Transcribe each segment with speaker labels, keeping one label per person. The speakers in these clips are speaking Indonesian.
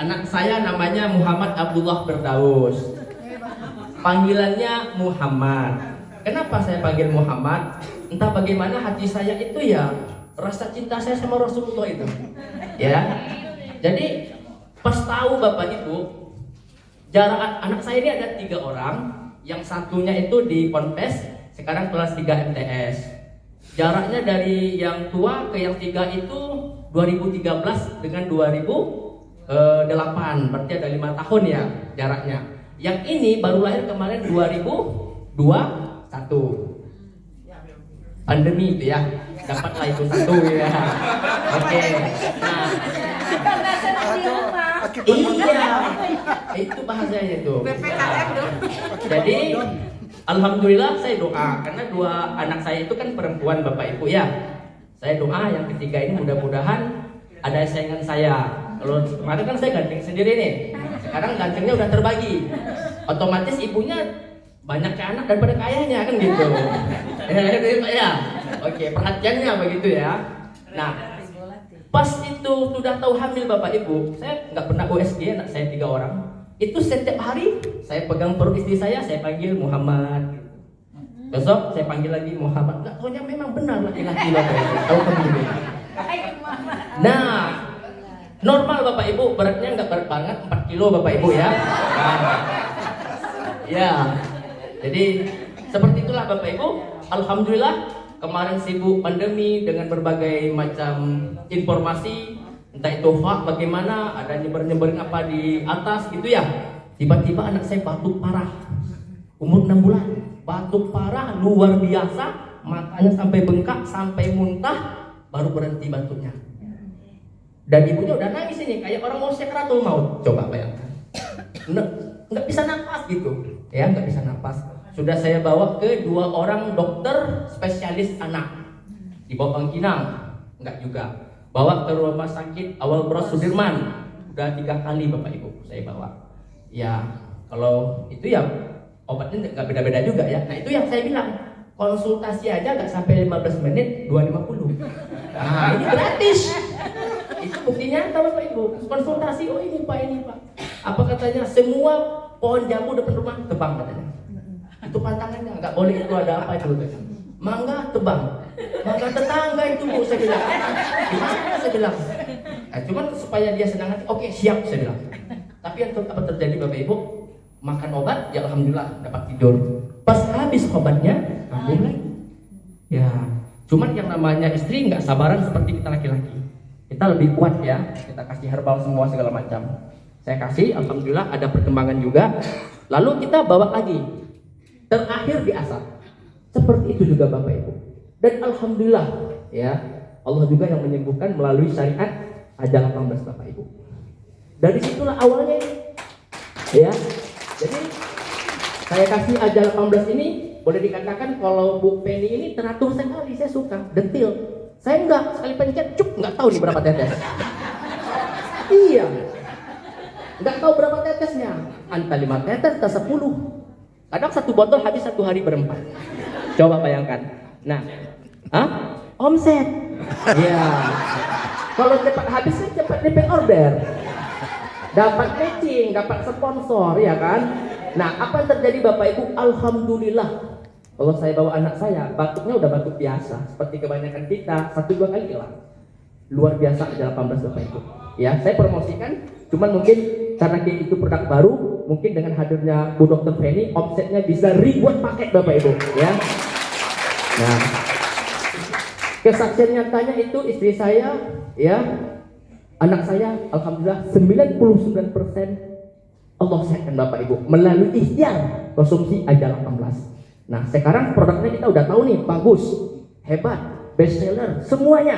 Speaker 1: Anak saya namanya Muhammad Abdullah Firdaus. Panggilannya Muhammad. Kenapa saya panggil Muhammad? Entah bagaimana hati saya itu ya rasa cinta saya sama Rasulullah itu. Ya. Jadi pas tahu Bapak Ibu, jarak anak saya ini ada 3 orang. Yang satunya itu di Ponpes, sekarang kelas 3 MTS. Jaraknya dari yang tua ke yang 3 itu 2013 dengan 2008, berarti ada 5 tahun ya jaraknya. Yang ini baru lahir kemarin 2021. Pandemi itu ya, dapatlah itu satu ya. Oke. Nah, iya, itu bahasanya itu. Jadi alhamdulillah saya doa karena 2 anak saya itu kan perempuan Bapak Ibu ya. Saya doa yang ketiga ini mudah-mudahan ada saingan saya. Kalau kemarin kan saya ganteng sendiri nih. Sekarang gantengnya udah terbagi. Otomatis ibunya banyak ke anak daripada ke ayahnya kan gitu. Ya. Oke, perhatiannya begitu ya. Nah, pas itu sudah tahu hamil Bapak Ibu, saya nggak pernah USG, anak saya 3 orang. Itu setiap hari saya pegang perut istri saya panggil Muhammad. Besok saya panggil lagi Muhammad. Nggak taunya memang benar laki-laki Bapak Ibu. Tahu kembali. Nah, normal Bapak Ibu beratnya nggak berat banget, 4 kilo Bapak Ibu ya. Nah, ya. Jadi seperti itulah Bapak Ibu. Alhamdulillah kemarin sibuk pandemi dengan berbagai macam informasi, entah itu hoax bagaimana, ada nyebar-nyebarin apa di atas gitu ya. Tiba-tiba anak saya batuk parah, umur 6 bulan, batuk parah luar biasa, matanya sampai bengkak, sampai muntah, baru berhenti batuknya. Dan ibunya udah nangis ini kayak orang mau sakaratul maut. Coba bayangkan, nggak bisa napas gitu, ya nggak bisa napas. Sudah saya bawa ke 2 orang dokter spesialis anak di Bawang Kinang, enggak juga. Bawa ke rumah sakit Awal Bros Sudirman, udah 3 kali Bapak Ibu saya bawa. Ya kalau itu ya obatnya nggak beda-beda juga ya. Nah itu yang saya bilang, konsultasi aja nggak sampai 15 menit, 250. Nah ini gratis. Itu buktinya kalau Bapak Ibu konsultasi, oh ini Pak. Apa katanya, semua pohon jambu depan rumah tebang katanya. Itu pantangannya, nggak boleh itu ada apa itu. Mangga tebang, mangga tetangga itu Bu, saya bilang. Gimana saya bilang? Nah, cuman supaya dia senang hati, oke siap saya bilang. Tapi yang apa terjadi Bapak Ibu? Makan obat, ya alhamdulillah dapat tidur. Pas habis obatnya, kambuh lagi. Ya, cuman yang namanya istri nggak sabaran seperti kita laki-laki. Kita lebih kuat ya, kita kasih herbal semua segala macam. Saya kasih, alhamdulillah ada perkembangan juga. Lalu kita bawa lagi, terakhir di asap. Seperti itu juga Bapak Ibu. Dan alhamdulillah ya, Allah juga yang menyembuhkan melalui syariat Ajal 18 Bapak Ibu. Dari situlah awalnya ini. Ya. Jadi saya kasih Ajal 18 ini boleh dikatakan kalau Bu Penny ini teratur sekali, saya suka, detil. Saya enggak, sekali pencet, enggak tahu nih berapa tetes. Iya. Enggak tahu berapa tetesnya. Antara 5 tetes atau 10. Kadang 1 botol habis 1 hari berempat. Coba bayangkan. Nah, omset. Ya. Kalau cepat habis kan cepat repeat order. Dapat matching, dapat sponsor ya kan. Nah, apa yang terjadi Bapak Ibu? Alhamdulillah. Kalau saya bawa anak saya, batuknya udah batuk biasa, seperti kebanyakan kita, 1-2 kali hilang. Luar biasa Ajal 18 Bapak Ibu. Ya, saya promosikan, cuman mungkin karena itu produk baru, mungkin dengan hadirnya Bu Dr. Penny, omsetnya bisa ribuan paket Bapak Ibu, ya. Nah, kesaksian nyatanya itu istri saya, ya, anak saya, alhamdulillah 99% Allah sehatkan Bapak Ibu melalui ikhtiar konsumsi Ajal 18. Nah, sekarang produknya kita udah tahu nih, bagus, hebat, best seller, semuanya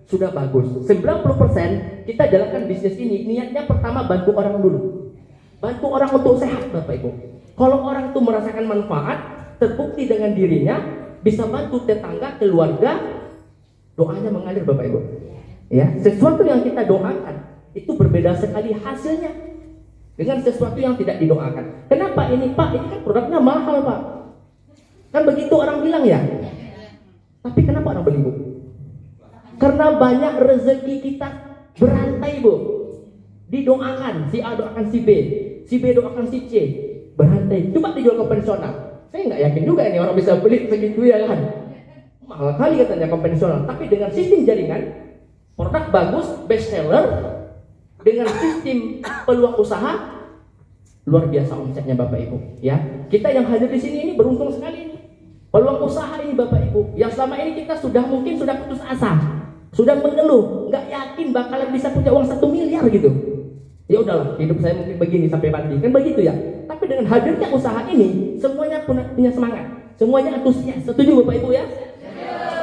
Speaker 1: sudah bagus. 90% kita jalankan bisnis ini, niatnya pertama bantu orang dulu. Bantu orang untuk sehat Bapak Ibu. Kalau orang itu merasakan manfaat, terbukti dengan dirinya, bisa bantu tetangga, keluarga, doanya mengalir Bapak Ibu. Ya, sesuatu yang kita doakan itu berbeda sekali hasilnya dengan sesuatu yang tidak didoakan. Kenapa ini Pak? Ini kan produknya mahal Pak. Kan begitu orang bilang ya. Tapi kenapa orang beli Bu? Karena banyak rezeki kita berantai Bu. didoakan, si A doakan si B doakan si C, berhantai, coba dijual konvensional. Saya nggak yakin juga ini orang bisa beli segitu ya kan. Mahal kali katanya konvensional, tapi dengan sistem jaringan, produk bagus, best seller, dengan sistem peluang usaha, luar biasa omsetnya Bapak Ibu. Ya, kita yang hadir di sini ini beruntung sekali ini. Peluang usaha ini Bapak Ibu, yang selama ini kita mungkin sudah putus asa, sudah mengeluh, nggak yakin bakalan bisa punya uang 1 miliar gitu. Ya udahlah, hidup saya mungkin begini sampai mati, kan begitu ya. Tapi dengan hadirnya usaha ini, semuanya punya semangat, semuanya antusias. Setuju Bapak Ibu ya?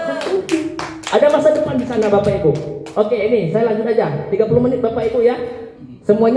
Speaker 1: Setuju. Ada masa depan di sana Bapak Ibu. Oke, ini saya lanjut aja. 30 menit Bapak Ibu ya. Semuanya